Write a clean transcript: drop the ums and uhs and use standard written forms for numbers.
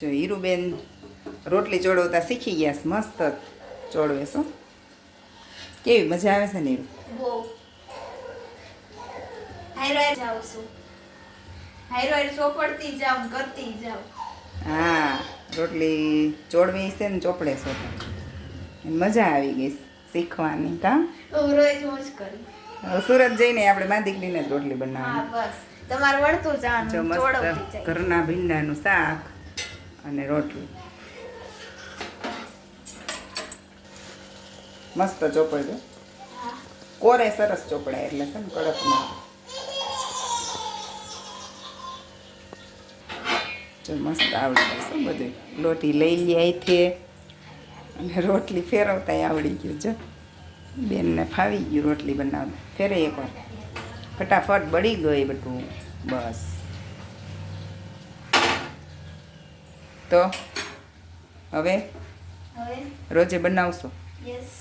જો હીરુબેન રોટલી ચોળવતા શીખી ગયા છે. મસ્ત ચોળવે છો. કેવી મજા આવે છે ને હીરુ? બહુ હાઈરો જાઉં છું. હાઈરો ચોપડતી જાઉં કરતી જાઉં. હા, રોટલી ચોળવી છે ને ચોપડે છો. મજા આવી ગઈ શીખવાની. કા હું રોજ મોજ કરી. સુરત જઈને આપણે મા દીકરીને જ રોટલી બનાવવાની. હા બસ તમારે વળતું જો જવાનું, મસ્ત ચોળવતી જાય. ઘરના ભીંડાનું શાક અને રોટલી મસ્ત ચોપડજો. કોરે સરસ ચોપડાય એટલે છે ને કડક ના. જો મસ્ત આવડી ગયું છે બધું. લોટી લઈ લે અહીંથી અને રોટલી ફેરવતા આવડી ગયું. જો બેનને ફાવી ગયું રોટલી બનાવતા. ફેરે એકવાર ફટાફટ બળી ગઈ બધું. બસ તો હવે હવે રોજે બનાવશો? યસ.